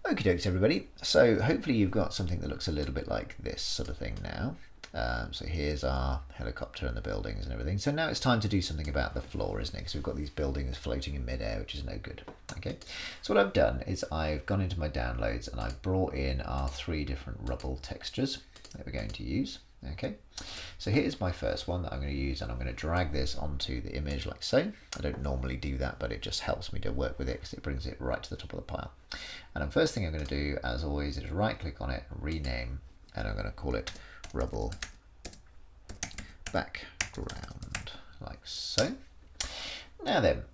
Okie dokes everybody, so hopefully you've got something that looks a little bit like this sort of thing now. So here's our helicopter and the buildings and everything. So now it's time to do something about the floor, isn't it? Because we've got these buildings floating in midair, which is no good. Okay, so what I've done is I've gone into my downloads and I've brought in our 3 different rubble textures that we're going to use. Okay, so here's my first one that I'm going to use, and I'm going to drag this onto the image like so. I don't normally do that, but it just helps me to work with it because it brings it right to the top of the pile. And the first thing I'm going to do, as always, is right click on it, rename, and I'm going to call it Rubble Background, like so. Now then,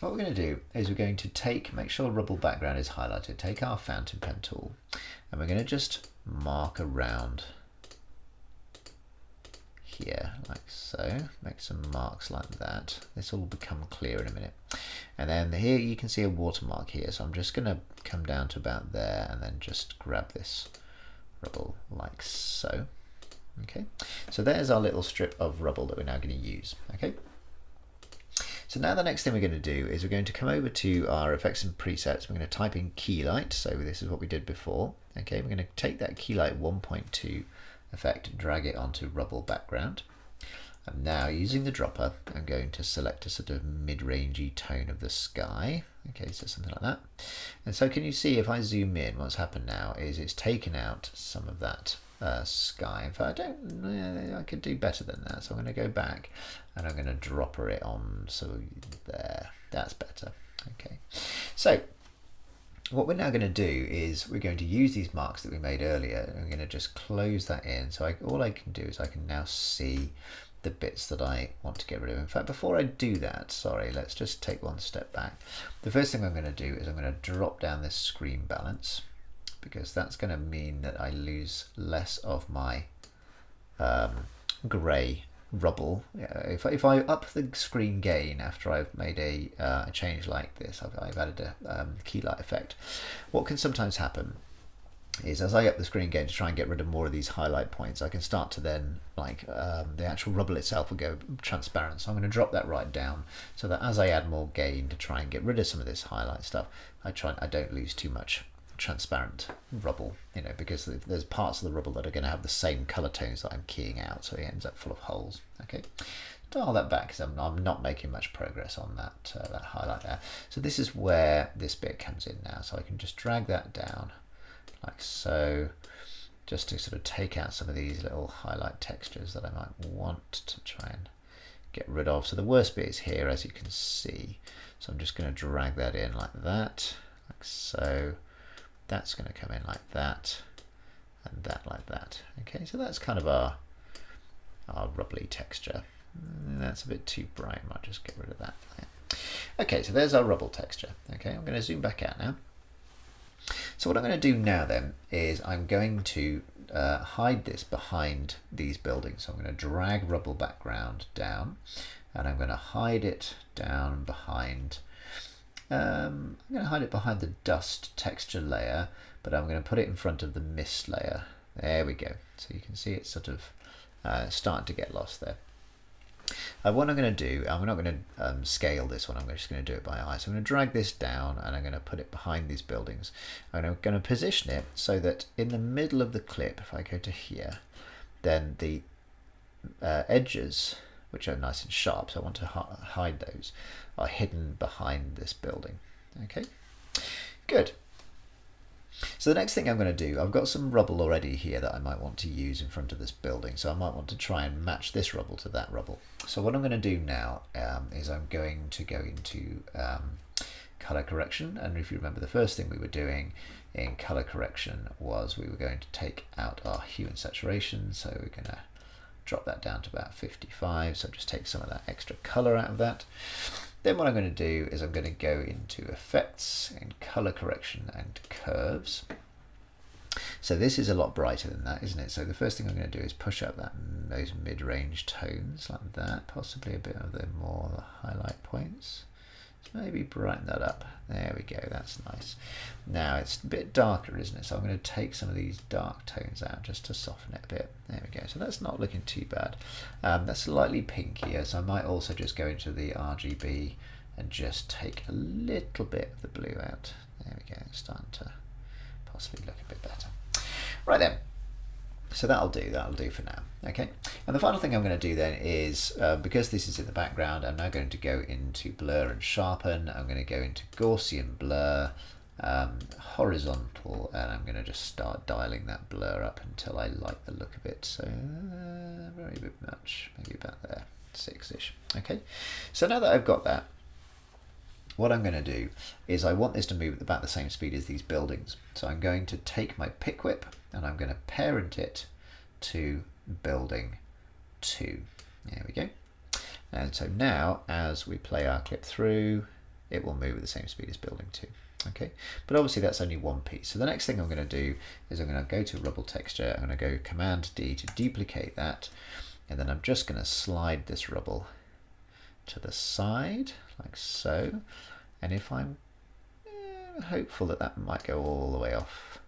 what we're going to do is we're going to make sure Rubble Background is highlighted, take our fountain pen tool, and we're going to just mark around here like so, make some marks like that. This will become clear in a minute. And then here you can see a watermark here, so I'm just going to come down to about there and then just grab this rubble like so. Okay, so there's our little strip of rubble that we're now going to use. Okay, so now the next thing we're going to do is we're going to come over to our effects and presets. We're going to type in Keylight, so this is what we did before. Okay, we're going to take that Keylight 1.2 effect and drag it onto Rubble Background. And now using the dropper, I'm going to select a sort of mid-rangey tone of the sky. Okay, so something like that. And so can you see if I zoom in, what's happened now is it's taken out some of that sky. In fact, I could do better than that. So I'm going to go back and I'm going to dropper it on, so there, that's better. Okay, so what we're now going to do is we're going to use these marks that we made earlier, and we're going to just close that in. So all I can do is I can now see the bits that I want to get rid of. In fact, before I do that, sorry, let's just take one step back. The first thing I'm going to do is I'm going to drop down this screen balance, because that's going to mean that I lose less of my grey rubble. If I up the screen gain after I've made a change like this, I've added a keylight effect. What can sometimes happen is as I up the screen gain to try and get rid of more of these highlight points, I can start to then, like, the actual rubble itself will go transparent. So I'm going to drop that right down so that as I add more gain to try and get rid of some of this highlight stuff, I don't lose too much transparent rubble, you know, because there's parts of the rubble that are going to have the same color tones that I'm keying out, so it ends up full of holes. Okay, dial that back because I'm not making much progress on that that highlight there. So this is where this bit comes in now, so I can just drag that down like so, just to sort of take out some of these little highlight textures that I might want to try and get rid of. So the worst bit is here, as you can see, so I'm just going to drag that in like that, like so. That's going to come in like that, and that like that. Okay, so that's kind of our rubbly texture. That's a bit too bright, I might just get rid of that. Okay, so there's our rubble texture. Okay, I'm going to zoom back out now. So what I'm going to do now then is I'm going to hide this behind these buildings. So I'm going to drag Rubble Background down, and I'm going to hide it down behind I'm going to hide it behind the dust texture layer, but I'm going to put it in front of the mist layer. There we go. So you can see it's sort of starting to get lost there. What I'm going to do, I'm not going to scale this one, I'm just going to do it by eye. So I'm going to drag this down and I'm going to put it behind these buildings. I'm going to position it so that in the middle of the clip, if I go to here, then the edges, which are nice and sharp, so I want to hide those, are hidden behind this building. Okay, good. So the next thing I'm going to do, I've got some rubble already here that I might want to use in front of this building, so I might want to try and match this rubble to that rubble. So what I'm going to do now is I'm going to go into color correction, and if you remember, the first thing we were doing in color correction was we were going to take out our hue and saturation, so we're going to drop that down to about 55, so just take some of that extra color out of that. Then what I'm going to do is I'm going to go into effects and color correction and curves. So this is a lot brighter than that, isn't it? So the first thing I'm going to do is push up those mid-range tones like that, possibly a bit of the more highlight points. So maybe brighten that up. There we go, that's nice. Now it's a bit darker, isn't it? So I'm going to take some of these dark tones out just to soften it a bit. There we go, so that's not looking too bad. That's slightly pinkier, so I might also just go into the RGB and just take a little bit of the blue out. There we go, it's starting to possibly look a bit better. Right then. So that'll do for now. Okay, and the final thing I'm going to do then is, because this is in the background, I'm now going to go into blur and sharpen. I'm going to go into Gaussian blur, horizontal, and I'm going to just start dialing that blur up until I like the look of it. So very bit much, maybe about there, 6-ish. Okay, so now that I've got that, what I'm going to do is I want this to move at about the same speed as these buildings. So I'm going to take my pick whip and I'm going to parent it to building 2. There we go. And so now as we play our clip through, it will move at the same speed as building 2. Okay, but obviously that's only one piece. So the next thing I'm going to do is I'm going to go to Rubble Texture, I'm going to go Command D to duplicate that, and then I'm just going to slide this rubble to the side like so, and if I'm hopeful that that might go all the way off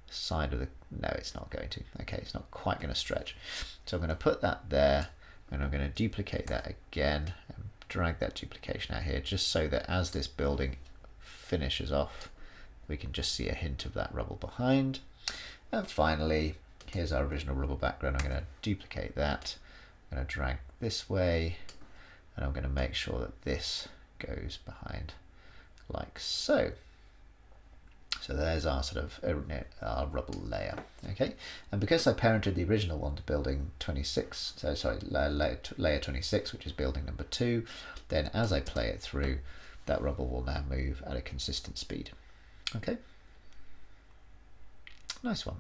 the side of the, no, it's not going to. Okay, it's not quite going to stretch. So I'm going to put that there, and I'm going to duplicate that again and drag that duplication out here, just so that as this building finishes off, we can just see a hint of that rubble behind. And finally, here's our original rubble background. I'm going to duplicate that, I'm going to drag this way, and I'm going to make sure that this goes behind like so. So there's our sort of our rubble layer. Okay, and because I parented the original one to building 26, so sorry, layer 26, which is building number 2, then as I play it through, that rubble will now move at a consistent speed. Okay, nice one.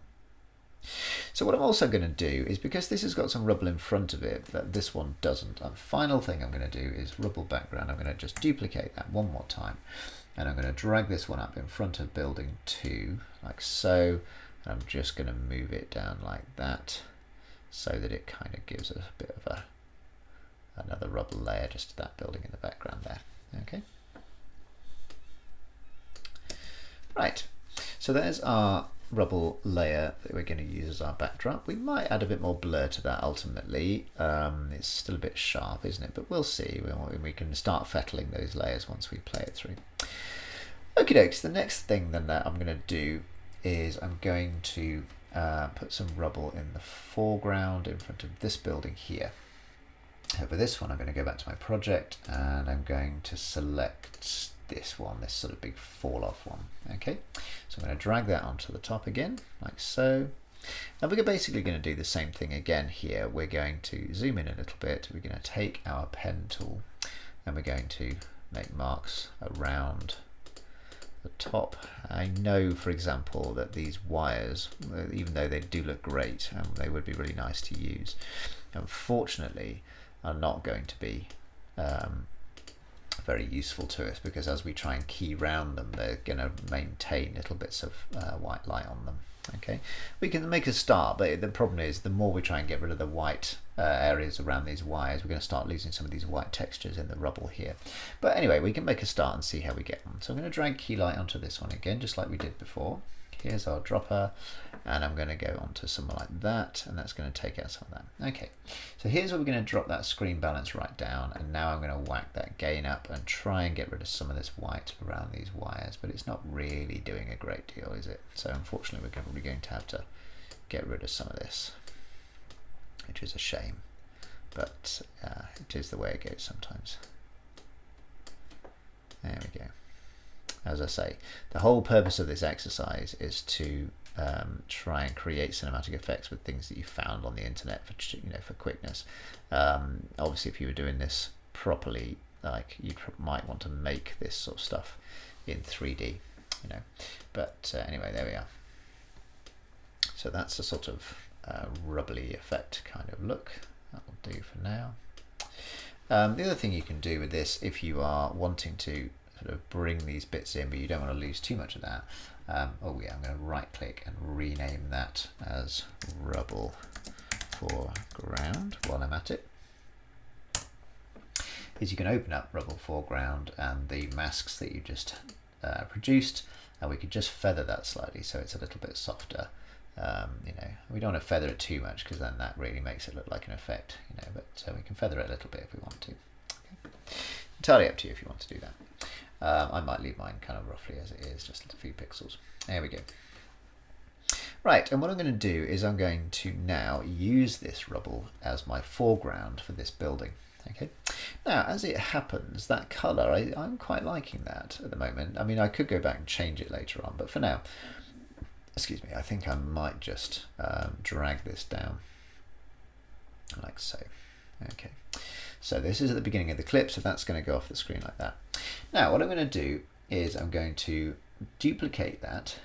So what I'm also going to do is, because this has got some rubble in front of it that this one doesn't, the final thing I'm going to do is Rubble Background. I'm going to just duplicate that one more time, and I'm going to drag this one up in front of building 2 like so, and I'm just going to move it down like that so that it kind of gives us a bit of another rubble layer just to that building in the background there. Okay, right, so there's our rubble layer that we're going to use as our backdrop. We might add a bit more blur to that ultimately. It's still a bit sharp, isn't it? But we'll see. We can start fettling those layers once we play it through. Okie dokes, the next thing then that I'm going to do is I'm going to put some rubble in the foreground in front of this building here. For this one, I'm going to go back to my project and I'm going to select this one, this sort of big fall off one. Okay, so I'm going to drag that onto the top again like so, and we're basically going to do the same thing again here. We're going to zoom in a little bit, we're going to take our pen tool and we're going to make marks around the top. I know, for example, that these wires, even though they do look great and they would be really nice to use, unfortunately are not going to be very useful to us, because as we try and key round them, they're going to maintain little bits of white light on them. Okay, we can make a start, but the problem is the more we try and get rid of the white areas around these wires, we're going to start losing some of these white textures in the rubble here. But anyway, we can make a start and see how we get on. So I'm going to drag key light onto this one again, just like we did before. Here's our dropper, and I'm going to go onto somewhere like that, and that's going to take out some of that. Okay, so here's where we're going to drop that screen balance right down, and now I'm going to whack that gain up and try and get rid of some of this white around these wires, but it's not really doing a great deal, is it? So unfortunately we're probably going to have to get rid of some of this, which is a shame, but it is the way it goes sometimes. There we go. As I say, the whole purpose of this exercise is to try and create cinematic effects with things that you found on the internet for, for quickness. Obviously, if you were doing this properly, like you might want to make this sort of stuff in 3D, But anyway, there we are. So that's a sort of rubbly effect kind of look. That will do for now. The other thing you can do with this, if you are wanting to sort of bring these bits in, but you don't want to lose too much of that. Oh yeah, I'm going to right click and rename that as Rubble Foreground while I'm at it. Is you can open up Rubble Foreground and the masks that you just produced, and we could just feather that slightly so it's a little bit softer. We don't want to feather it too much because then that really makes it look like an effect, but we can feather it a little bit if we want to. Okay. Entirely up to you if you want to do that. I might leave mine kind of roughly as it is, just a few pixels. There we go. Right, and what I'm going to do is I'm going to now use this rubble as my foreground for this building. Okay. Now, as it happens, that colour, I'm quite liking that at the moment. I mean, I could go back and change it later on, but for now, excuse me, I think I might just drag this down like so. Okay. So this is at the beginning of the clip, so that's going to go off the screen like that. Now, what I'm going to do is I'm going to duplicate that,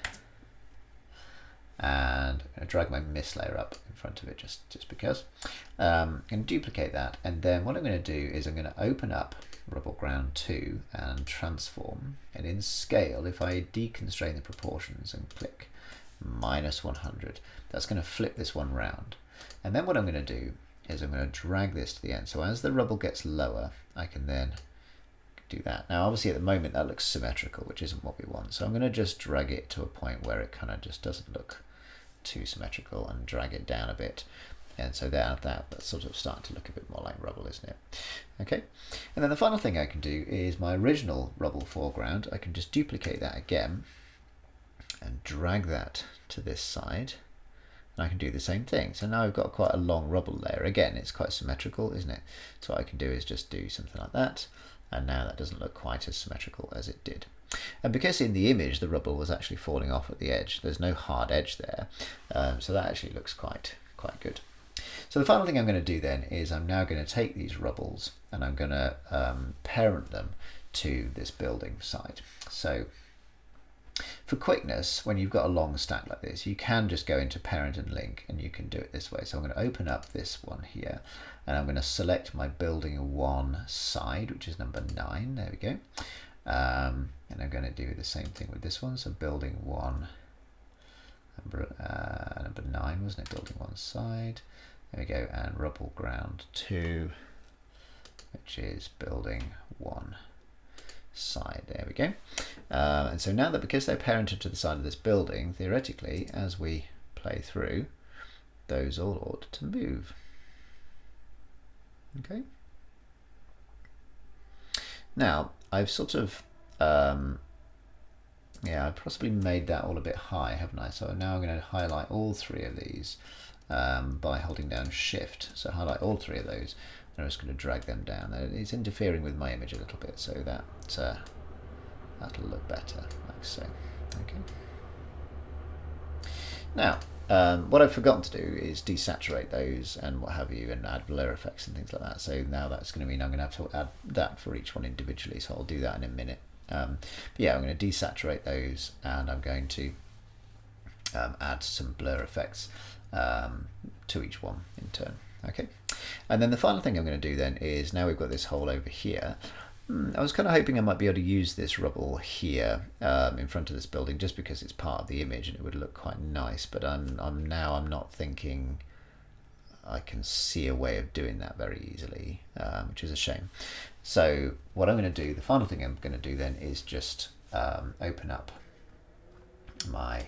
and I'm going to drag my mist layer up in front of it just because. I'm going to duplicate that, and then what I'm going to do is I'm going to open up Rubble Background 2 and transform, and in scale, if I deconstrain the proportions and click -100, that's going to flip this one round. And then what I'm going to do is I'm going to drag this to the end. So as the rubble gets lower, I can then do that. Now obviously at the moment that looks symmetrical, which isn't what we want. So I'm going to just drag it to a point where it kind of just doesn't look too symmetrical and drag it down a bit. And so that's sort of starting to look a bit more like rubble, isn't it? Okay. And then the final thing I can do is my original rubble foreground. I can just duplicate that again and drag that to this side. And I can do the same thing. So now I've got quite a long rubble layer. Again, it's quite symmetrical, isn't it? So what I can do is just do something like that. And now that doesn't look quite as symmetrical as it did. And because in the image the rubble was actually falling off at the edge, there's no hard edge there. So that actually looks quite good. So the final thing I'm going to do then is I'm now going to take these rubbles and I'm going to parent them to this building site. So for quickness, when you've got a long stack like this, you can just go into parent and link and you can do it this way. So I'm going to open up this one here and I'm going to select my building 1 side, which is number 9. There we go. And I'm going to do the same thing with this one. So building 1, number 9, wasn't it? Building 1 side. There we go. And Rubble Background 2, which is building 1 side. There we go. And so now that because they're parented to the side of this building, theoretically, as we play through, those all ought to move. Okay. Now I've sort of yeah, I've possibly made that all a bit high, haven't I? So now I'm going to highlight all 3 of these by holding down Shift. So highlight all 3 of those. I'm just going to drag them down. It's interfering with my image a little bit, so that that'll look better, like so. Okay. Now, what I've forgotten to do is desaturate those and what have you, and add blur effects and things like that. So now that's going to mean I'm going to have to add that for each one individually. So I'll do that in a minute. But yeah, I'm going to desaturate those, and I'm going to add some blur effects to each one in turn. Okay, and then the final thing I'm going to do then is, now we've got this hole over here, I was kind of hoping I might be able to use this rubble here in front of this building just because it's part of the image and it would look quite nice, but I'm not thinking I can see a way of doing that very easily, which is a shame. So what I'm going to do, the final thing I'm going to do then is just open up my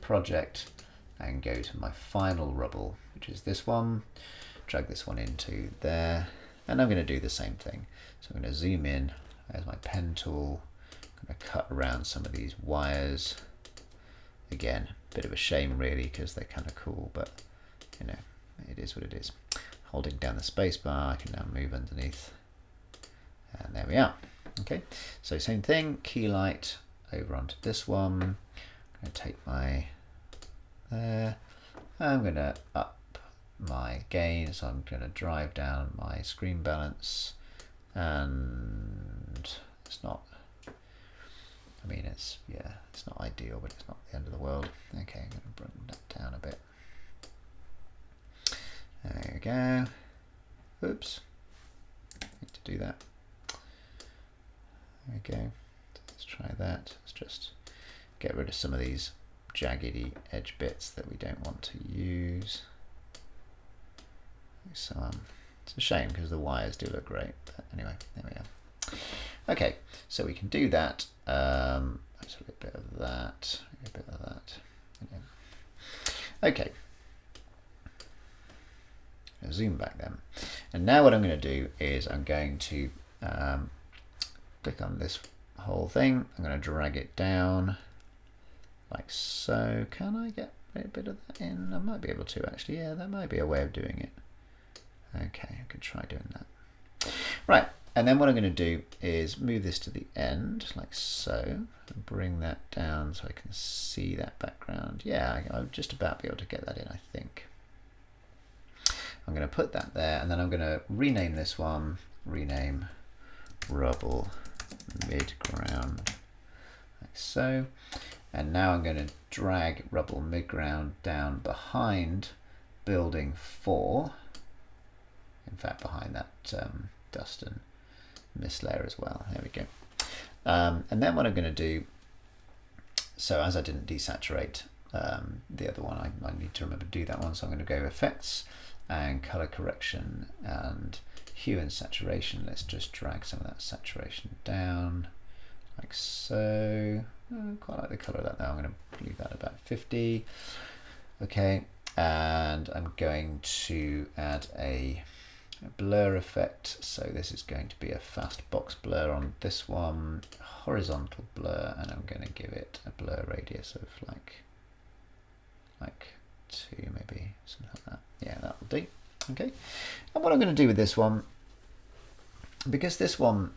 project and go to my final rubble, which is this one, drag this one into there, and I'm going to do the same thing. So I'm going to zoom in, there's my pen tool, I'm going to cut around some of these wires. Again, a bit of a shame really because they're kind of cool, but you know, it is what it is. Holding down the space bar, I can now move underneath, and there we are. Okay, so same thing, key light over onto this one. I'm going to take my there. I'm going to up my gain, so I'm going to drive down my screen balance, and it's not, I mean it's, yeah, it's not ideal, but it's not the end of the world. Okay, I'm going to bring that down a bit. There we go. Oops, need to do that. There we go. Let's try that. Let's just get rid of some of these jaggedy edge bits that we don't want to use. So it's a shame because the wires do look great, but anyway, there we are. Okay, so we can do that. Let's a bit of that, a bit of that. Okay. I'll zoom back then. And now what I'm going to do is I'm going to click on this whole thing. I'm going to drag it down like so. Can I get a bit of that in? I might be able to actually. Yeah, that might be a way of doing it. Okay, I could try doing that. Right, and then what I'm going to do is move this to the end, like so, and bring that down so I can see that background. Yeah, I'll just about be able to get that in, I think. I'm going to put that there, and then I'm going to rename this one, rename Rubble Midground, like so. And now I'm going to drag Rubble Midground down behind building 4. In fact, behind that dust and mist layer as well. There we go. And then what I'm going to do, so as I didn't desaturate the other one, I need to remember to do that one. So I'm going to go Effects and Color Correction and Hue and Saturation. Let's just drag some of that saturation down, like so. Quite like the color of that now. I'm going to leave that about 50. Okay, and I'm going to add a blur effect. So this is going to be a fast box blur on this one, horizontal blur, and I'm going to give it a blur radius of like 2, maybe something like that. Yeah, that will do. Okay, and what I'm going to do with this one, because this one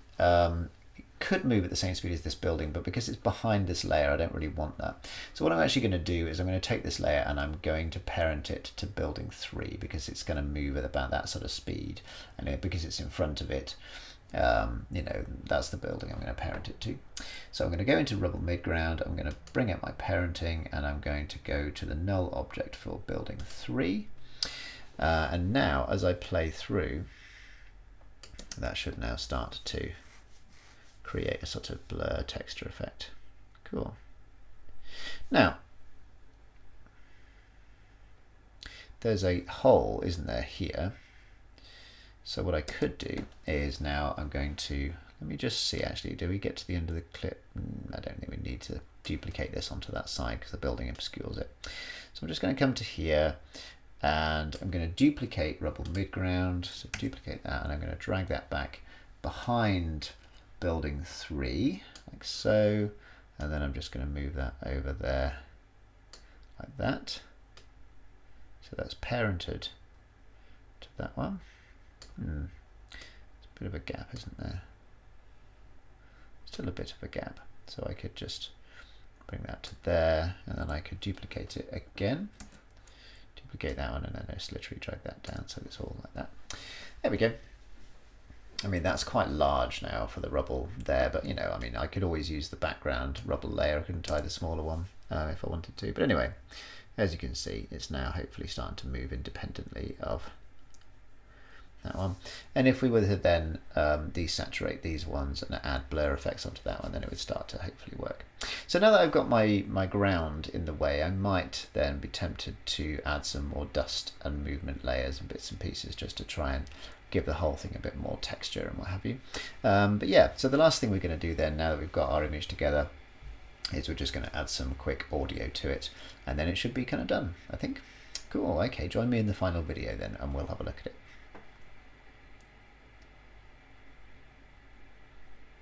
could move at the same speed as this building, but because it's behind this layer, I don't really want that. So what I'm actually going to do is I'm going to take this layer and I'm going to parent it to building 3, because it's going to move at about that sort of speed, and because it's in front of it, you know, that's the building I'm going to parent it to. So I'm going to go into Rubble Midground, I'm going to bring up my parenting, and I'm going to go to the null object for building 3. And now as I play through, that should now start to create a sort of blur texture effect. Cool. Now, there's a hole, isn't there, here? So what I could do is now I'm going to, let me just see actually, do we get to the end of the clip? I don't think we need to duplicate this onto that side because the building obscures it. So I'm just going to come to here and I'm going to duplicate Rubble Midground, so duplicate that, and I'm going to drag that back behind building 3, like so, and then I'm just going to move that over there like that. So that's parented to that one. There's a bit of a gap, isn't there? Still a bit of a gap. So I could just bring that to there, and then I could duplicate it again. Duplicate that one, and then just literally drag that down so it's all like that. There we go. I mean, that's quite large now for the rubble there, but you know, I mean, I could always use the background rubble layer. I could tie the smaller one if I wanted to. But anyway, as you can see, it's now hopefully starting to move independently of that one. And if we were to then desaturate these ones and add blur effects onto that one, then it would start to hopefully work. So now that I've got my ground in the way, I might then be tempted to add some more dust and movement layers and bits and pieces just to try and give the whole thing a bit more texture and what have you. But yeah, so the last thing we're going to do then, now that we've got our image together, is we're just going to add some quick audio to it, and then it should be kind of done, I think. Cool, okay, join me in the final video then, and we'll have a look at it.